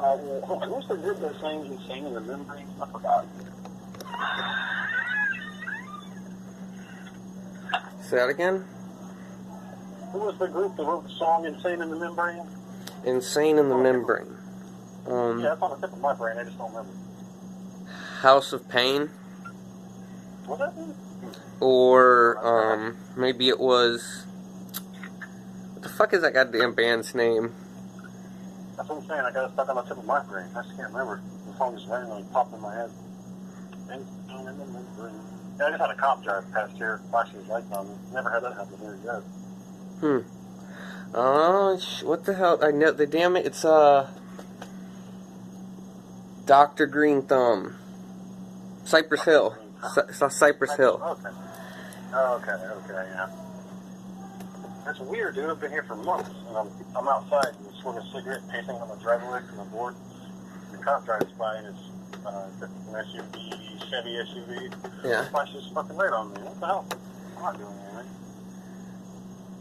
Who's the group that sings Insane in the Membrane? I forgot. Say that again? Who was the group that wrote the song Insane in the Membrane? Insane in the Membrane. Yeah, it's on the tip of my brain. I just don't remember. House of Pain? Was that it? Or, maybe it was... What the fuck is that goddamn band's name? That's what I'm saying. I got it stuck on the tip of my brain. I just can't remember. The song just randomly popped in my head. Insane in the Membrane. Yeah, I just had a cop drive past here, flashing his lights on me. Never had that happen here yet. Oh, what the hell? I know, damn it, it's, Dr. Green Thumb. Cypress Hill. Cypress Hill. Okay, yeah. That's weird, dude. I've been here for months, and I'm outside and smoking a cigarette, pacing on the driveway from the board. The cop drives by, and it's an SUV, Chevy SUV. Yeah. Flashes fucking light on me. What the hell? I'm not doing anything.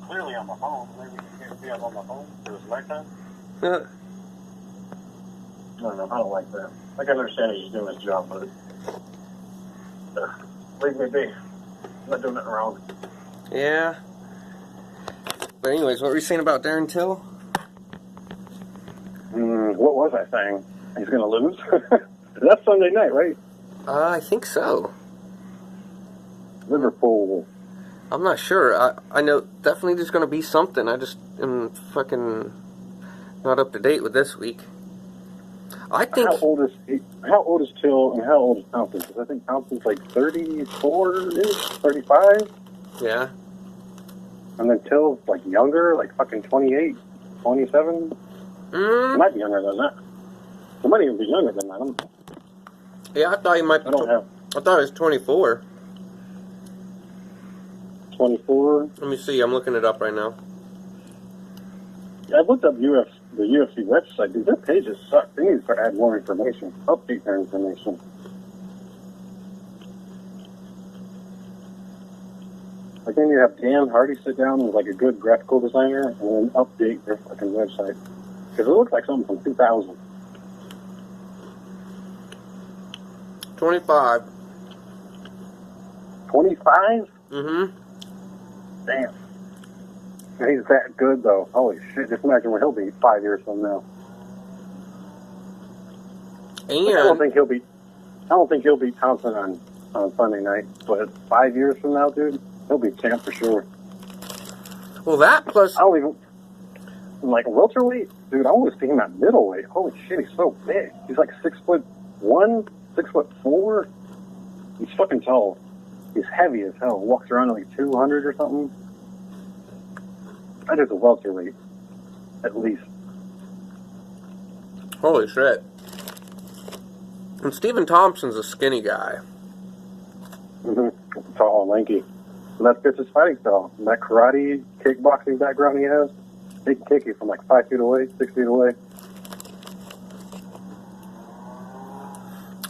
Clearly on my phone. Maybe you can't see I'm on my phone. It was nighttime. I don't know. I don't like that. I can understand he's doing his job, but leave me be. I'm not doing nothing wrong. Yeah. But anyways, what were you saying about Darren Till? What was I saying? He's going to lose? That's Sunday night, right? I think so. Liverpool. I'm not sure. I know definitely there's going to be something. I just am fucking not up to date with this week. I think... How old is Till and how old is Thompson? Because I think Thompson's like 34-ish, 35. Yeah. And then Till's like younger, like fucking 28, 27. He might be younger than that. He might even be younger than that. Yeah, I thought he might be... I thought he was 24. 24? Let me see. I'm looking it up right now. Yeah, I looked up the UFC website. Dude, their pages suck. They need to start adding more information. Update their information. Like, then you have Dan Hardy sit down with, like, a good graphical designer and then update their fucking website. Because it looks like something from 2000. 25. 25? Mm-hmm. Damn. He's that good, though. Holy shit. Just imagine where he'll be 5 years from now. And I don't think he'll beat Thompson on Sunday night. But 5 years from now, dude, he'll be champ for sure. Well, that plus... I don't even... Like, welterweight? Dude, I want to see him at middleweight. Holy shit, he's so big. He's like 6'1", 6'4". He's fucking tall. He's heavy as hell. Walks around at like 200 or something. That is a welterweight. At least. Holy shit. And Stephen Thompson's a skinny guy. Mm-hmm. Tall and lanky. And that fits his fighting style. And that karate, kickboxing background he has, he can kick you from like 5 feet away, 6 feet away.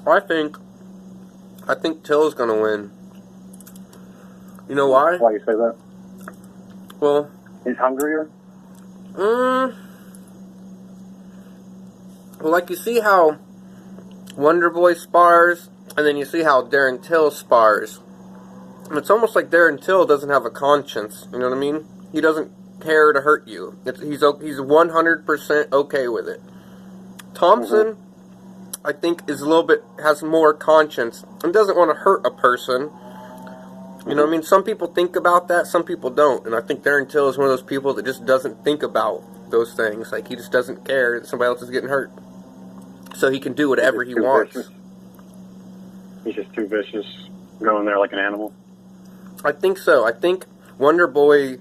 I think Till's gonna win. You know why? Why you say that? Well... He's hungrier? Well, like you see how Wonder Boy spars, and then you see how Darren Till spars. And it's almost like Darren Till doesn't have a conscience, you know what I mean? He doesn't care to hurt you. He's 100% okay with it. Thompson, I think, is a little bit, has more conscience, and doesn't want to hurt a person. You know what I mean? Some people think about that, some people don't. And I think Darren Till is one of those people that just doesn't think about those things. Like, he just doesn't care that somebody else is getting hurt. So he can do whatever he wants. Vicious. He's just too vicious, going there like an animal. I think so. I think Wonder Boy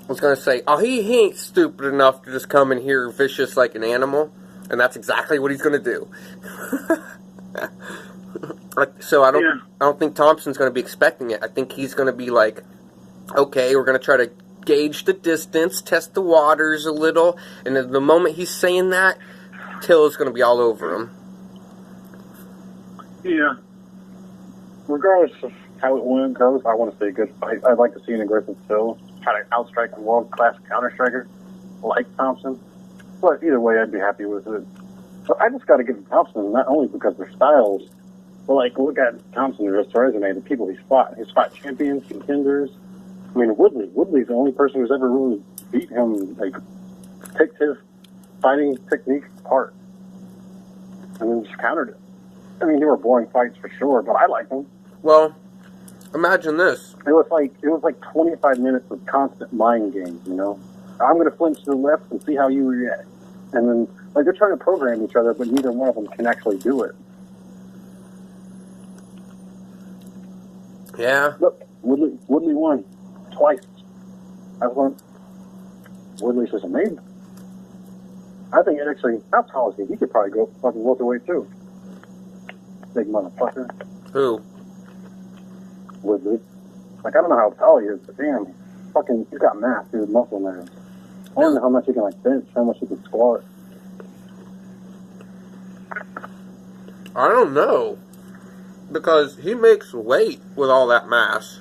was going to say, oh, he ain't stupid enough to just come in here vicious like an animal. And that's exactly what he's going to do. So I don't think Thompson's going to be expecting it. I think he's going to be like, okay, we're going to try to gauge the distance, test the waters a little, and the moment he's saying that, Till is going to be all over him. Yeah. Regardless of how it goes, I want to see a good fight. I'd like to see an aggressive Till try to outstrike a world-class counter-striker like Thompson. But either way, I'd be happy with it. So I just got to give Thompson, not only because their styles, but like look at Thompson and his resume, the people he's fought. He's fought champions, contenders. I mean, Woodley's the only person who's ever really beat him, like picked his fighting technique apart, and then just countered it. I mean, they were boring fights for sure, but I liked them. Well, imagine this. It was like 25 minutes of constant mind games. You know, I'm going to flinch to the left and see how you react, and then like they're trying to program each other, but neither one of them can actually do it. Yeah. Look, Woodley won twice. I won. Woodley's just amazing. I think it actually, how tall is he? He could probably go fucking welterweight too. Big motherfucker. Who? Woodley. Like, I don't know how tall he is, but damn, fucking, he's got mass, dude, muscle mass. I don't know how much he can, like, bench, how much he can squat. I don't know. Because he makes weight with all that mass.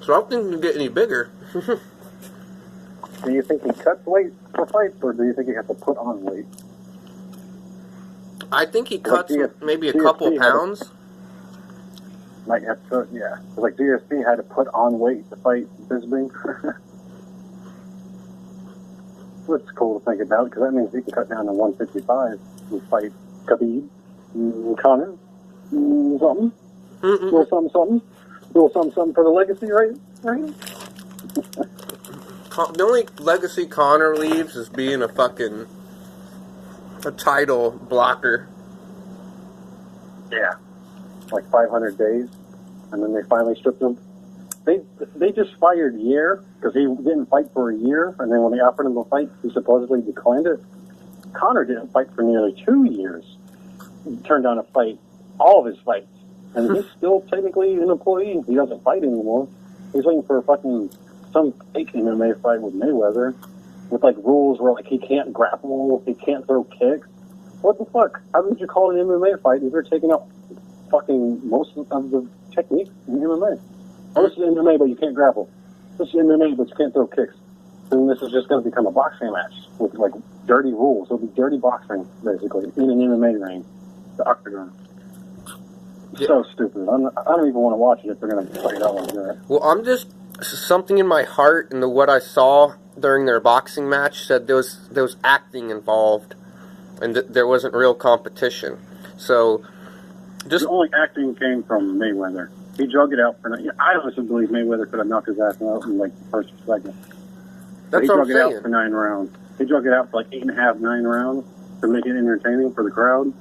So I don't think he can get any bigger. Do you think he cuts weight for fights, or do you think he has to put on weight? I think he cuts maybe a couple pounds. Might have to, yeah. Like GSP had to put on weight to fight Bisping. It's cool to think about, because that means he can cut down to 155 and fight Khabib, Conor, something. Little something. Little something for the legacy, right? The only legacy Conor leaves is being a title blocker. Yeah. Like 500 days, and then they finally stripped him. They just fired Yair because he didn't fight for a year, and then when they offered him a fight, he supposedly declined it. Conor didn't fight for nearly 2 years. He turned down a fight, all of his fights, and he's still technically an employee. He doesn't fight anymore. He's waiting for some fake MMA fight with Mayweather, with like rules where like he can't grapple, he can't throw kicks. What the fuck? How did you call it an MMA fight if you're taking out fucking most of the techniques in MMA? Oh, this is MMA, but you can't grapple. This is MMA, but you can't throw kicks. And this is just going to become a boxing match with like dirty rules. It'll be dirty boxing, basically, in an MMA ring, the octagon. Yeah. So stupid. I don't even want to watch it if they're going to play it out like that. Well, something in my heart and what I saw during their boxing match said there was acting involved, and there wasn't real competition. So, the only acting came from Mayweather. He drug it out for. I honestly believe Mayweather could have knocked his ass out in like the first or second. That's what I'm saying. He drug it out for 9 rounds. He drug it out for like 8.5, 9 rounds to make it entertaining for the crowd.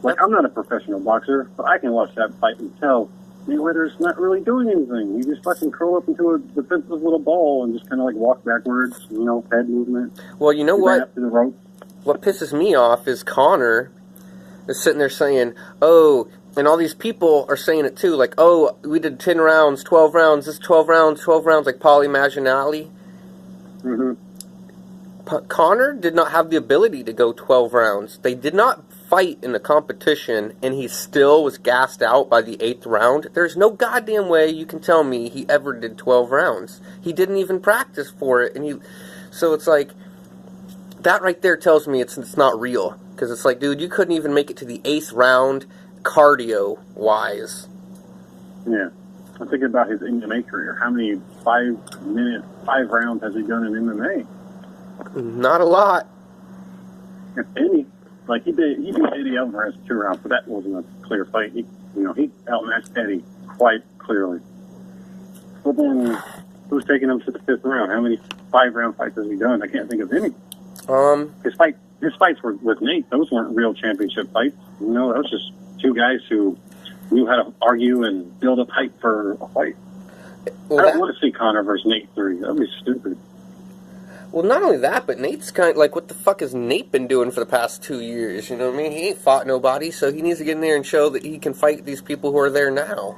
Like, I'm not a professional boxer, but I can watch that fight and tell Mayweather's not really doing anything. He just fucking curl up into a defensive little ball and just kind of like walk backwards, head movement. Well, you know what? Up to the rope. What pisses me off is Conor is sitting there saying, oh, and all these people are saying it too, like, oh, we did 10 rounds, 12 rounds, this 12 rounds, like Paulie Malignaggi. Conor did not have the ability to go 12 rounds. They did not fight in the competition, and he still was gassed out by the 8th round. There's no goddamn way you can tell me he ever did 12 rounds. He didn't even practice for it, so it's like, that right there tells me it's not real. Because it's like, dude, you couldn't even make it to the 8th round cardio-wise. Yeah. I'm thinking about his MMA career. How many 5 rounds has he done in MMA? Not a lot. If any. Like, he beat Eddie Alvarez 2 rounds, but that wasn't a clear fight. He outmatched Eddie quite clearly. But then, who's taking him to the 5th round? How many 5-round fights has he done? I can't think of any. His fights were with Nate. Those weren't real championship fights. That was just 2 guys who knew how to argue and build up hype for a fight. Well, I don't want to see Conor versus Nate 3. That would be stupid. Well, not only that, but Nate's kind of like, what the fuck has Nate been doing for the past 2 years? You know what I mean? He ain't fought nobody, so he needs to get in there and show that he can fight these people who are there now.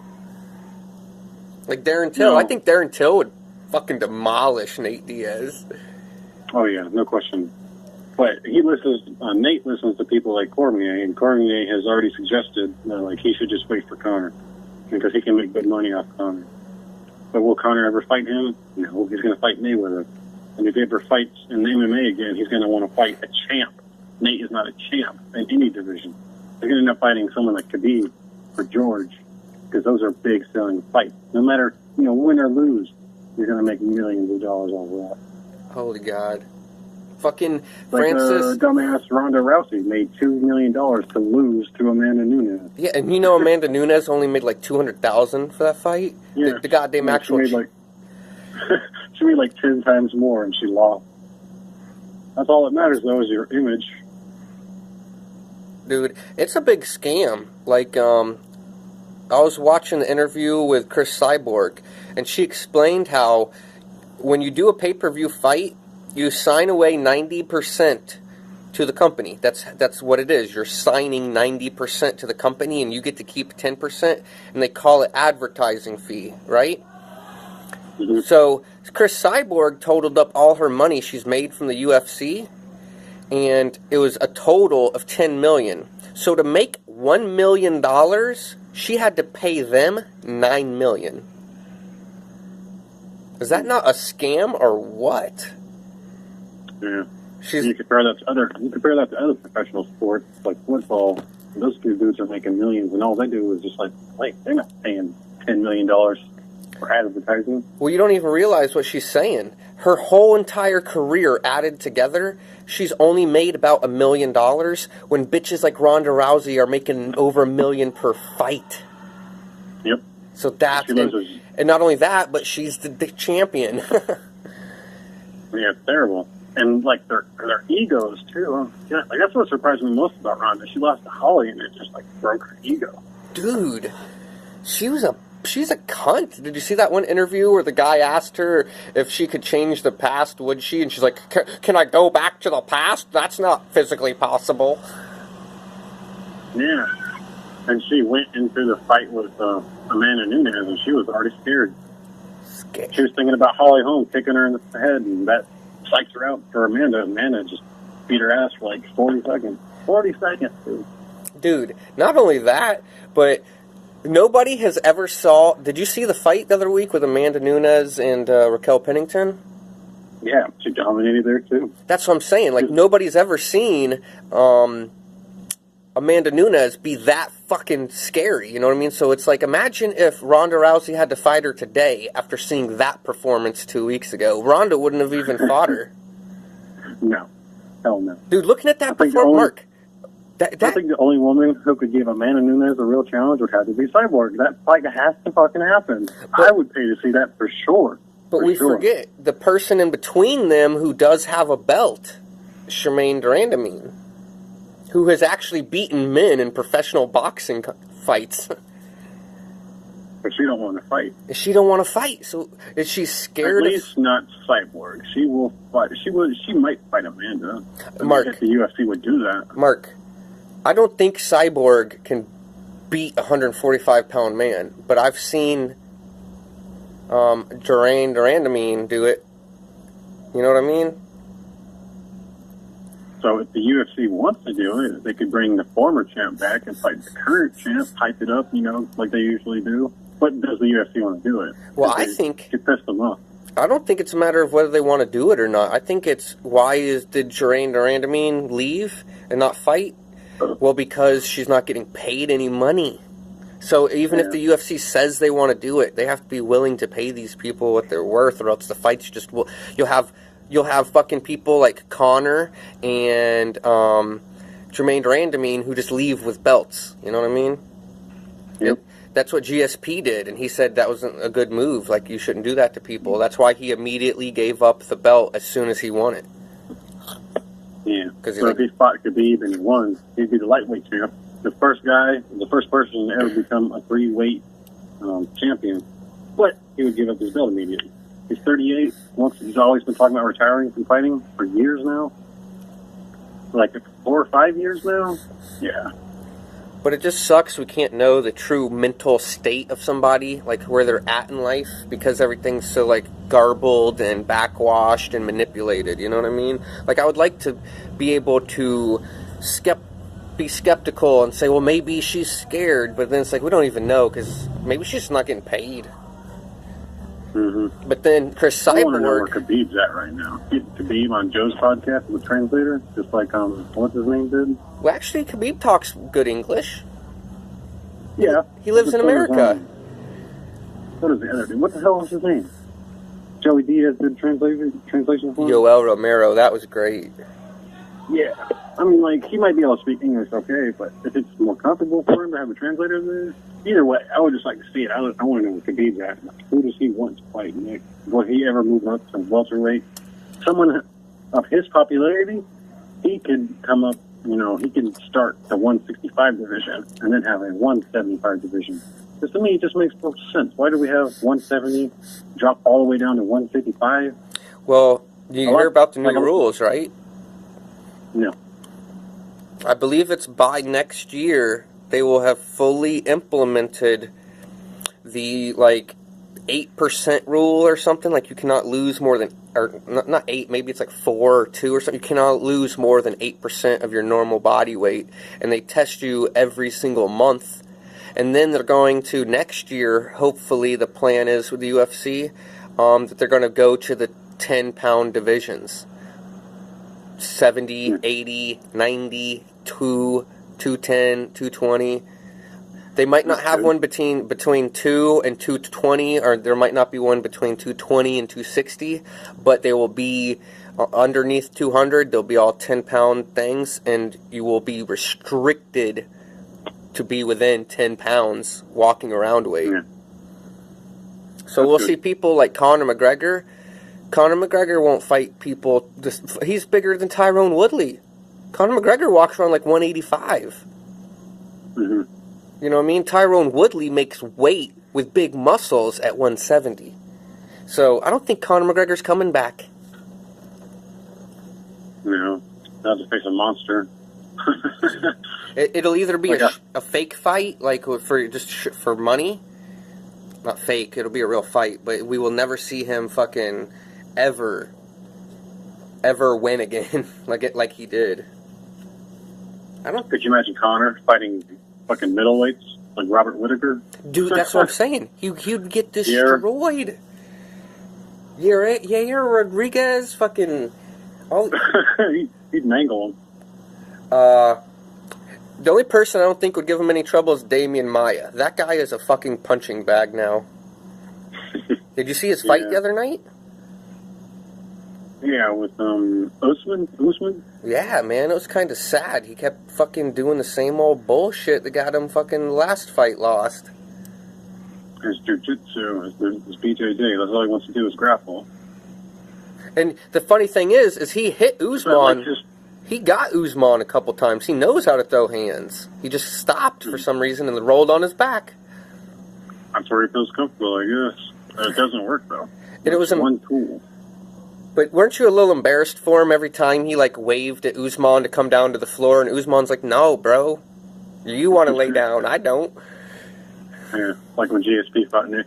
Like Darren Till. I think Darren Till would fucking demolish Nate Diaz. Oh, yeah, no question. But Nate listens to people like Cormier, and Cormier has already suggested that he should just wait for Conor because he can make good money off Conor. But will Conor ever fight him? No, he's going to fight Mayweather. And if he ever fights in the MMA again, he's going to want to fight a champ. Nate is not a champ in any division. They're going to end up fighting someone like Khabib or George, because those are big selling fights. No matter, win or lose, you're going to make millions of dollars off of that. Holy God. Fucking like Francis. Dumbass Ronda Rousey made $2 million to lose to Amanda Nunes. Yeah, and Amanda Nunes only made like $200,000 for that fight? Yeah. The goddamn actual... She made like 10 times more and she lost. That's all that matters, though, is your image. Dude, it's a big scam. Like, I was watching an interview with Chris Cyborg, and she explained how when you do a pay-per-view fight, you sign away 90% to the company. That's what it is. You're signing 90% to the company, and you get to keep 10%, and they call it advertising fee, right? Mm-hmm. So Chris Cyborg totaled up all her money she's made from the UFC, and it was a total of $10 million. So to make $1 million, she had to pay them $9 million. Is that not a scam or what? Yeah. You compare that to other professional sports like football. Those two dudes are making millions, and all they do is just they're not paying $10 million for advertising. Well, you don't even realize what she's saying. Her whole entire career added together, she's only made about $1 million when bitches like Ronda Rousey are making over $1 million per fight. Yep. So that's... And not only that, but she's the champion. Yeah, it's terrible. And, their egos, too. Yeah, that's what surprised me most about Ronda. She lost to Holly, and it just, broke her ego. Dude, she's a cunt. Did you see that one interview where the guy asked her if she could change the past, would she? And she's like, can I go back to the past? That's not physically possible. Yeah. And she went into the fight with Amanda Nunes, and she was already scared. She was thinking about Holly Holm kicking her in the head, and that psyched her out for Amanda. Amanda just beat her ass for 40 seconds. 40 seconds, dude. Dude, not only that, but nobody has ever saw... Did you see the fight the other week with Amanda Nunes and Raquel Pennington? Yeah, she dominated there, too. That's what I'm saying. Nobody's ever seen Amanda Nunes be that fucking scary, you know what I mean? So it's imagine if Ronda Rousey had to fight her today after seeing that performance 2 weeks ago. Ronda wouldn't have even fought her. No. Hell no. Dude, looking at that performance, Mark... I think the only woman who could give Amanda Nunes a real challenge would have to be Cyborg. That fight has to fucking happen. I would pay to see that for sure. But we forget the person in between them who does have a belt, Charmaine de Randamie, who has actually beaten men in professional boxing fights. But she don't want to fight. She don't want to fight. So is she scared? At least not Cyborg. She will fight. She might fight Amanda. Mark, if the UFC would do that. Mark, I don't think Cyborg can beat a 145-pound man, but I've seen Germaine de Randamie do it. You know what I mean? So if the UFC wants to do it, they could bring the former champ back and fight the current champ, hype it up, like they usually do. But does the UFC want to do it? Well, I think... It piss them off. I don't think it's a matter of whether they want to do it or not. I think it's did Germaine de Randamie leave and not fight? Well, because she's not getting paid any money. So even if the UFC says they want to do it, they have to be willing to pay these people what they're worth, or else the fights just will... You'll have fucking people like Conor and Germaine de Randamie who just leave with belts. You know what I mean? Yep. That's what GSP did, and he said that wasn't a good move. You shouldn't do that to people. That's why he immediately gave up the belt as soon as he won it. Yeah. So if he fought Khabib and he won, he'd be the lightweight champ. The first person to ever become a 3-weight champion. But he would give up his belt immediately. He's 38. He's always been talking about retiring from fighting for years now. 4 or 5 years now. Yeah. But it just sucks we can't know the true mental state of somebody, where they're at in life, because everything's so, garbled and backwashed and manipulated, you know what I mean? I would like to be able to be skeptical and say, well, maybe she's scared, but then it's we don't even know, because maybe she's not getting paid. Mm-hmm. But then Chris I want to know where Cyborg... Khabib's at right now. Khabib on Joe's podcast with translator, just like what's his name did. Well, actually, Khabib talks good English. Yeah, He lives in America. What is the other dude? What the hell was his name? Joey Diaz did translation for him? Yoel Romero, that was great. Yeah. I mean, like, he might be able to speak English okay, but if it's more comfortable for him to have a translator there, either way, I would just like to see it. I want to know what Khabib's at. Who does he want to fight, Nick? Will he ever move up to welterweight? Someone of his popularity, he could come up, he can start the 165 division and then have a 175 division. Because to me, it just makes no sense. Why do we have 170 drop all the way down to 155? Well, you hear about the new rules, right? No. I believe it's by next year they will have fully implemented the 8% rule or something. Like you cannot lose more than, or not 8, maybe it's like 4 or 2 or something. You cannot lose more than 8% of your normal body weight, and they test you every single month. And then they're going to next year. Hopefully, the plan is with the UFC that they're going to go to the 10-pound divisions. 70, 80, 90, 210, 220. They might not have one between 2 and 220, or there might not be one between 220 and 260, but they will be underneath 200. They'll be all 10-pound things, and you will be restricted to be within 10 pounds walking around weight. Yeah. So we'll see people like Conor McGregor. Conor McGregor won't fight people. He's bigger than Tyrone Woodley. Conor McGregor walks around like 185. Mm-hmm. You know what I mean? Tyrone Woodley makes weight with big muscles at 170. So I don't think Conor McGregor's coming back. No, not to face a monster. It'll either be a fake fight, like for money. Not fake. It'll be a real fight, but we will never see him fucking ever win again like he did. I don't. Could you imagine Conor fighting fucking middleweights like Robert Whittaker? Dude, that's what I'm saying. He'd get destroyed. Yair Rodriguez, fucking. He'd mangle him. The only person I don't think would give him any trouble is Damian Maia. That guy is a fucking punching bag now. Did you see his fight the other night? Yeah, with Usman? Yeah, man, it was kind of sad. He kept fucking doing the same old bullshit that got him fucking last fight lost. His jiu-jitsu, his BJJ, that's all he wants to do is grapple. And the funny thing is he hit Usman. He got Usman a couple times. He knows how to throw hands. He just stopped for some reason and rolled on his back. That's where he feels comfortable, I guess. It doesn't work, though. And it was one tool. But weren't you a little embarrassed for him every time he, waved at Usman to come down to the floor, and Usman's like, no, bro. You want to lay down. I don't. Yeah, like when GSP fought Nick.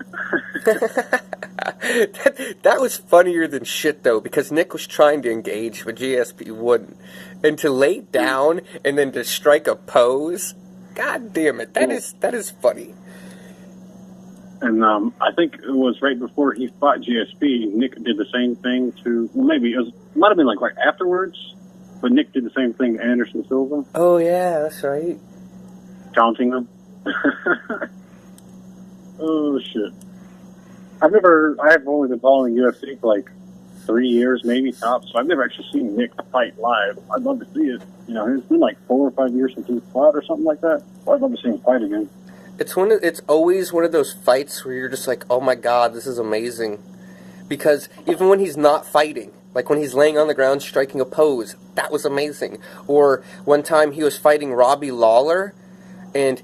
that was funnier than shit, though, because Nick was trying to engage, but GSP wouldn't. And to lay down and then to strike a pose, god damn it, that is funny. And I think it was right before he fought GSP, Nick did the same thing to, well, maybe it might have been right afterwards, but Nick did the same thing to Anderson Silva. Oh, yeah, that's right. Taunting him. Oh, shit. I've only been following UFC for 3 years, maybe tops, so I've never actually seen Nick fight live. I'd love to see it. It's been 4 or 5 years since he fought or something like that. So I'd love to see him fight again. It's always one of those fights where you're just like, oh my god, this is amazing. Because even when he's not fighting, like when he's laying on the ground striking a pose, that was amazing. Or one time he was fighting Robbie Lawler, and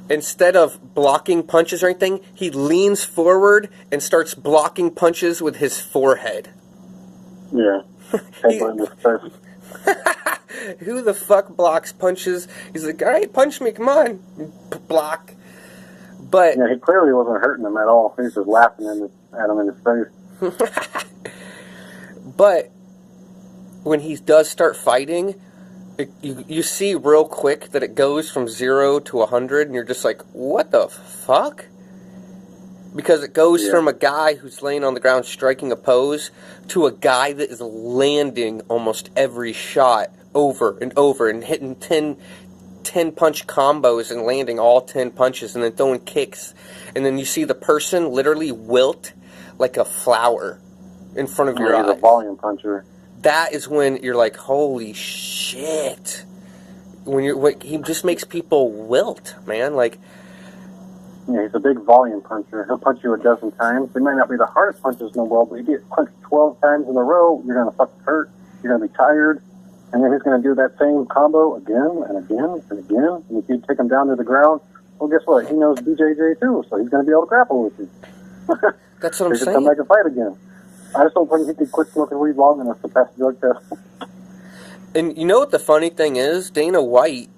instead of blocking punches or anything, he leans forward and starts blocking punches with his forehead. Yeah. Who the fuck blocks punches? He's like, all right, punch me, come on. Block. But yeah, he clearly wasn't hurting him at all. He was just laughing at him in his face. But when he does start fighting, you see real quick that it goes from 0 to 100, and you're just like, what the fuck? Because it goes Yeah. from a guy who's laying on the ground striking a pose to a guy that is landing almost every shot over and hitting 10 punch combos and landing all 10 punches and then throwing kicks. And then you see the person literally wilt like a flower in front of your He's eyes. a volume puncher. That is when you're like, holy shit. He just makes people wilt, man. Like, Yeah, he's a big volume puncher. He'll punch you a dozen times. He might not be the hardest punches in the world, but if you get punched 12 times in a row, you're going to fucking hurt. You're going to be tired. And then he's going to do that same combo again and again and again. And if you take him down to the ground, well, guess what? He knows BJJ too, so he's going to be able to grapple with you. that's what I'm He can saying. come back and fight again. I just don't think he could quit smoking weed long enough to pass the drug test. And you know what the funny thing is? Dana White,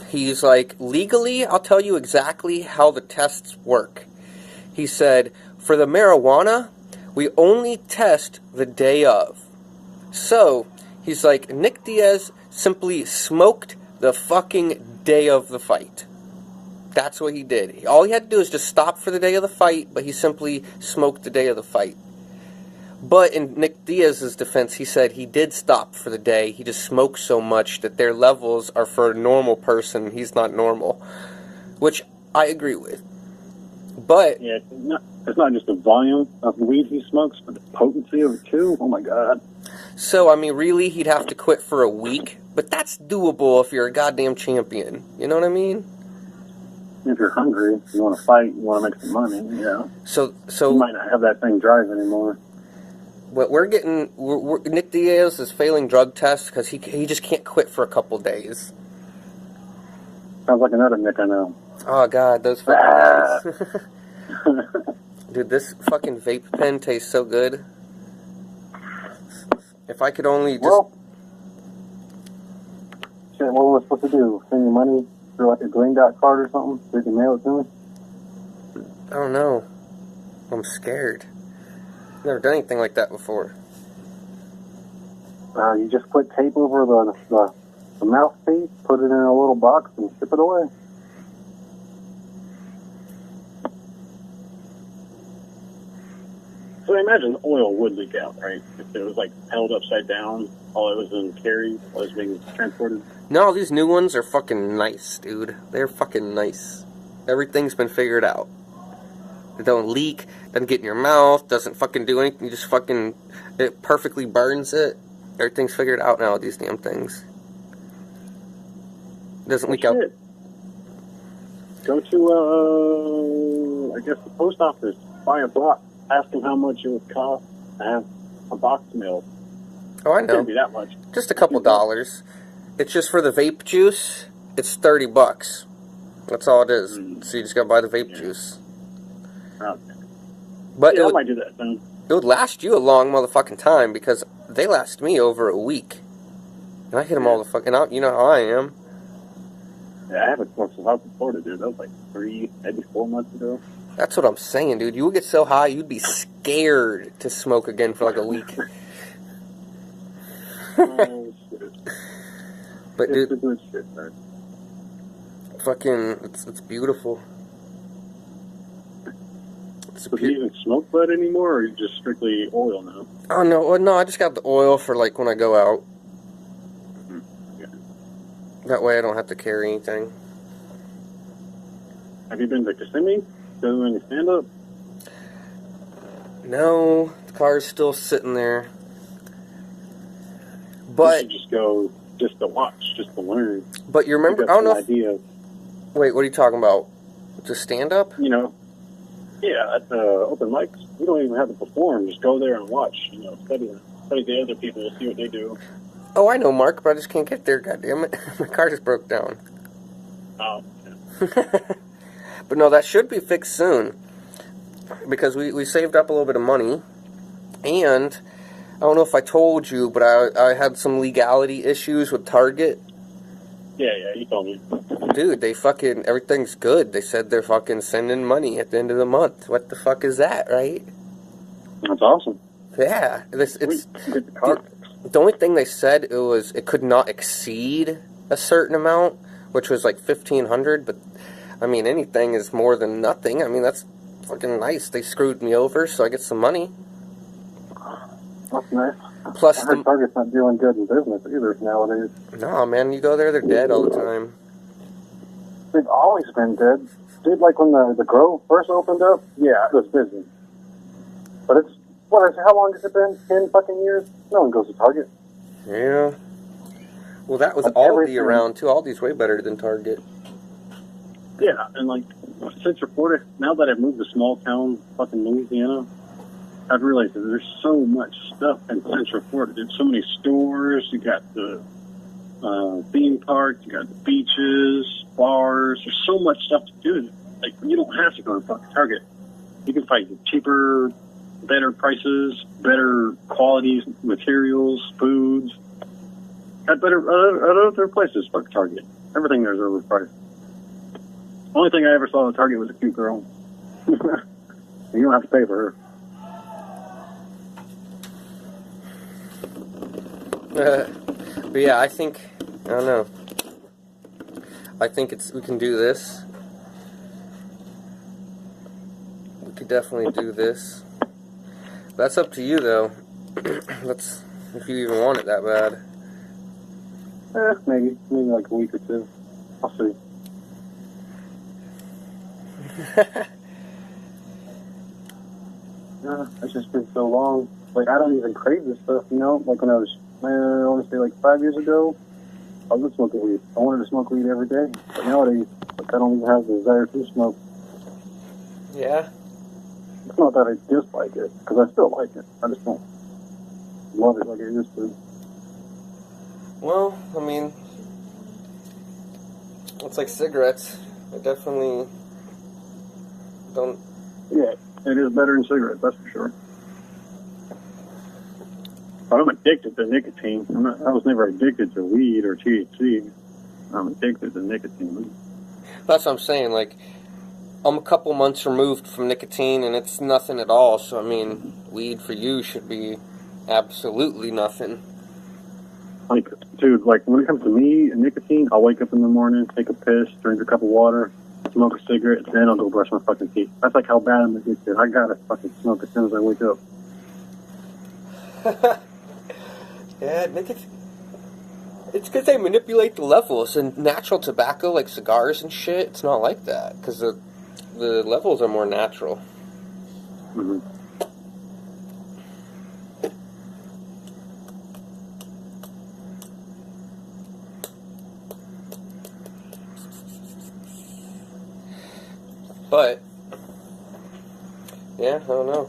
he's like, legally, I'll tell you exactly how the tests work. He said, for the marijuana, we only test the day of. So, he's like, Nick Diaz simply smoked the fucking day of the fight. That's what he did. All he had to do is just stop for the day of the fight, but he simply smoked the day of the fight. But in Nick Diaz's defense, he said he did stop for the day. He just smoked so much that their levels are for a normal person. He's not normal. Which I agree with. But Yeah, it's not just the volume of weed he smokes, but the potency of it too. Oh my God. so, I mean, really, he'd have to quit for a week. But that's doable if you're a goddamn champion. You know what I mean? If you're hungry, you want to fight, you want to make some money, yeah. So You might not have that thing drive anymore. what we're getting, Nick Diaz is failing drug tests because he just can't quit for a couple days. Sounds like another Nick I know. Oh, God, those fucking guys. Dude, this fucking vape pen tastes so good. If I could only just... Well, shit, what was I supposed to do? Send you money through like a Green Dot card or something so you can mail it to me? I don't know. I'm scared. Never done anything like that before. You just put tape over the mouthpiece, put it in a little box, and ship it away. So I imagine oil would leak out, right? If it was like held upside down while it was in carry, while it was being transported. No, these new ones are fucking nice, dude. They're fucking nice. Everything's been figured out. It don't leak, doesn't get in your mouth, doesn't fucking do anything. You just fucking... It perfectly burns it. Everything's figured out now with these damn things. It doesn't leak out. Shit. Go to, I guess, the post office, buy a box, ask them how much it would cost to have a box mailed. Oh, I It know. can't be that much. Just a couple dollars. It's just for the vape juice. It's $30. That's all it is. So you just gotta buy the vape juice. Okay. But Yeah, I it might do that then. would last you a long motherfucking time because they last me over a week. And I hit them all the fucking out. You know how I am. Yeah, I haven't smoked since I was in Florida, dude. That was like 3, maybe 4 months ago. That's what I'm saying, dude. You would get so high, you'd be scared to smoke again for like a week. Oh, shit. But It's a dude, good shit, man. fucking, it's beautiful. It's So do you even smoke bud anymore, or are you just strictly oil now? Oh no, well, no, I just got the oil for like when I go out. Yeah. That way I don't have to carry anything. Have you been to Kissimmee? Doing any stand-up? No, the car's still sitting there. You But should just go just to watch, just to learn. you remember? Get I don't know. some idea. Wait, what are you talking about? Just stand up? You know, yeah, at the open mics, we don't even have to perform. Just go there and watch. You know, study the other people, see what they do. Oh, I know, Mark, but I just can't get there. God damn it, my car just broke down. Oh, yeah. But no, that should be fixed soon because we saved up a little bit of money, and I don't know if I told you, but I had some legality issues with Target. Yeah, you told me. Dude, they fucking, everything's good. They said they're fucking sending money at the end of the month. What the fuck is that, right? That's awesome. Yeah, it's Get the car. the only thing they said it could not exceed a certain amount, which was like $1,500. But I mean, anything is more than nothing. I mean, that's fucking nice. They screwed me over, so I get some money. That's nice. Plus, I heard Target's not doing good in business either nowadays. no, man, you go there, they're dead all the time. They've always been dead. Dude, like when the Grove first opened up, yeah, it was busy. But it's, how long has it been? 10 fucking years? No one goes to Target. Yeah. Well, that was Like Aldi everything. around, too. Aldi's way better than Target. Yeah, and like Central Florida, now that I've moved to small town fucking Louisiana, I've realized that there's so much stuff in Central Florida. There's so many stores. You got the theme park. You got the beaches, bars. There's so much stuff to do. Like, you don't have to go to fucking Target. You can find cheaper, better prices, better qualities, materials, foods. At other places, fuck Target. Everything there's overpriced. Only thing I ever saw at Target was a cute girl. You don't have to pay for her. But yeah, I think, I don't know. I think we can do this. We could definitely do this. That's up to you, though. That's, if you even want it that bad. Maybe like a week or two. I'll see. Yeah, it's just been so long. Like, I don't even crave this stuff, you know? Like, when I was, I want to say, like 5 years ago, I was smoking weed. I wanted to smoke weed every day. But nowadays, like, I don't even have the desire to smoke. Yeah? It's not that I dislike it, because I still like it. I just don't love it like I used to. Well, I mean, it's like cigarettes. I definitely don't. Yeah, it is better than cigarettes, that's for sure. But I'm addicted to nicotine. I was never addicted to weed or THC. I'm addicted to nicotine. That's what I'm saying. Like, I'm a couple months removed from nicotine, and it's nothing at all. So, I mean, weed for you should be absolutely nothing. Like, dude, like, when it comes to me and nicotine, I'll wake up in the morning, take a piss, drink a cup of water, smoke a cigarette, then I'll go brush my fucking teeth. That's like how bad I'm addicted. I gotta fucking smoke as soon as I wake up. Yeah, nicotine. It's because they manipulate the levels. And natural tobacco, like cigars and shit, it's not like that. Because the levels are more natural. Mm-hmm. But, yeah, I don't know.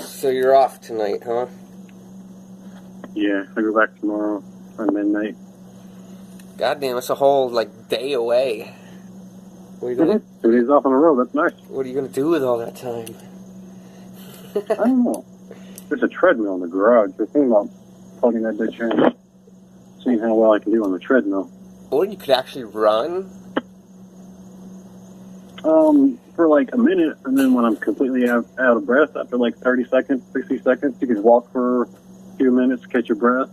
So you're off tonight, huh? Yeah, I go back tomorrow at midnight. Goddamn, it's a whole, like, day away. What are you gonna, 2 days off on the road, that's nice. what are you gonna do with all that time? I don't know. There's a treadmill in the garage. I was thinking about plugging that bitch in, seeing how well I can do on the treadmill. Or you could actually run. For like a minute, and then when I'm completely out of breath, after like 30 seconds, 60 seconds, you can walk for a few minutes, catch your breath,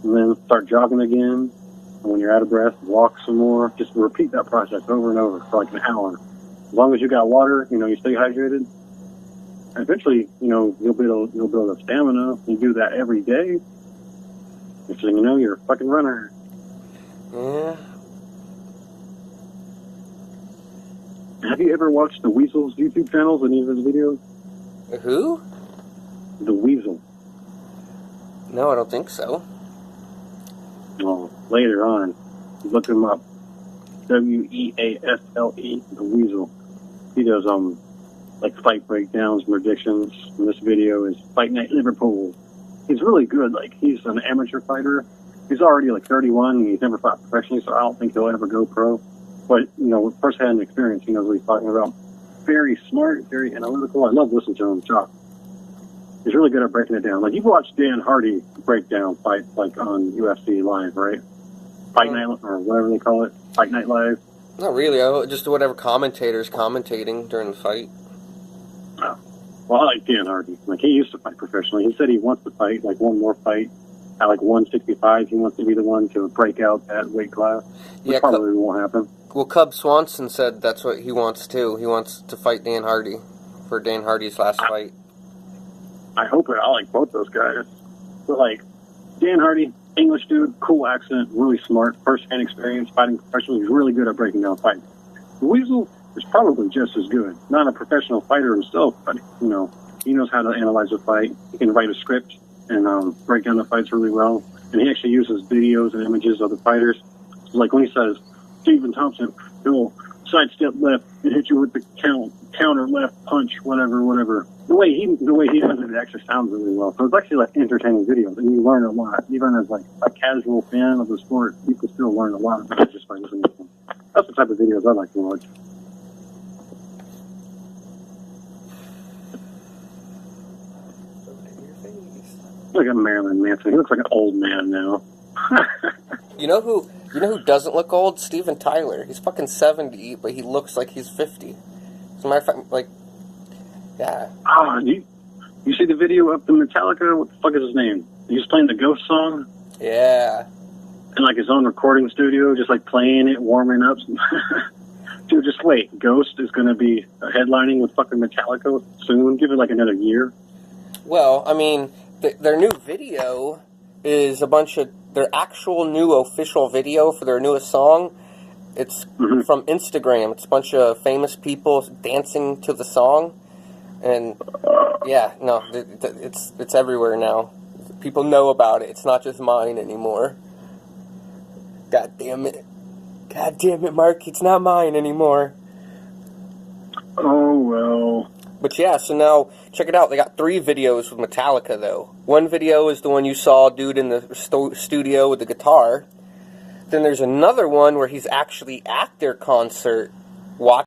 and then start jogging again. And when you're out of breath, walk some more. Just repeat that process over and over for like an hour. As long as you got water, you know, you stay hydrated. And eventually, you know, you'll build up stamina. You do that every day. Next thing you know, you're a fucking runner. Yeah. Have you ever watched the Weasel's YouTube channels, any of his videos? Who? The Weasel. No, I don't think so. Well, later on, look him up. Weasle, the Weasel. He does like fight breakdowns, predictions. And this video is Fight Night Liverpool. He's really good. Like, he's an amateur fighter. He's already like 31 and he's never fought professionally, so I don't think he'll ever go pro. But, you know, with first-hand experience, he knows what he's talking about. Very smart, very analytical. I love listening to him talk. He's really good at breaking it down. Like, you've watched Dan Hardy break down fights, like, on UFC Live, right? Fight Night, or whatever they call it. Fight Night Live. Not really. Just whatever commentator's commentating during the fight. Oh. Well, I like Dan Hardy. Like, he used to fight professionally. He said he wants to fight, like, one more fight. At, like, 165, he wants to be the one to break out that weight class. Which Yeah, probably won't happen. Well, Cub Swanson said that's what he wants too. He wants to fight Dan Hardy for Dan Hardy's last fight. I hope it. I like both those guys. But like Dan Hardy, English dude, cool accent, really smart, first-hand experience, fighting professionally. He's really good at breaking down fights. Weasel is probably just as good. Not a professional fighter himself, but you know, he knows how to analyze a fight. He can write a script and break down the fights really well. And he actually uses videos and images of the fighters. Like when he says, Stephen Thompson, he'll sidestep left and hit you with the counter left punch, whatever. The way he does it actually sounds really well. So it's actually like entertaining videos, and you learn a lot. Even as like a casual fan of the sport, you can still learn a lot about it just by listening to them. That's the type of videos I like to watch. Look at Marilyn Manson. He looks like an old man now. You know who doesn't look old? Steven Tyler. He's fucking 70, but he looks like he's 50. As a matter of fact, like, yeah. Ah, you see the video of the Metallica? What the fuck is his name? He's playing the Ghost song Yeah. in like his own recording studio, just like playing it, warming up. Dude, just wait. Ghost is going to be headlining with fucking Metallica soon. Give it like another year. Well, I mean, their new video is a bunch of their actual new official video for their newest song. It's from Instagram. It's a bunch of famous people dancing to the song, and yeah, no, it's everywhere now. People know about it. It's not just mine anymore. God damn it, Mark, it's not mine anymore. Oh well. But yeah, so now, check it out. They got 3 videos with Metallica, though. One video is the one you saw, dude, in the studio with the guitar. Then there's another one where he's actually at their concert, watching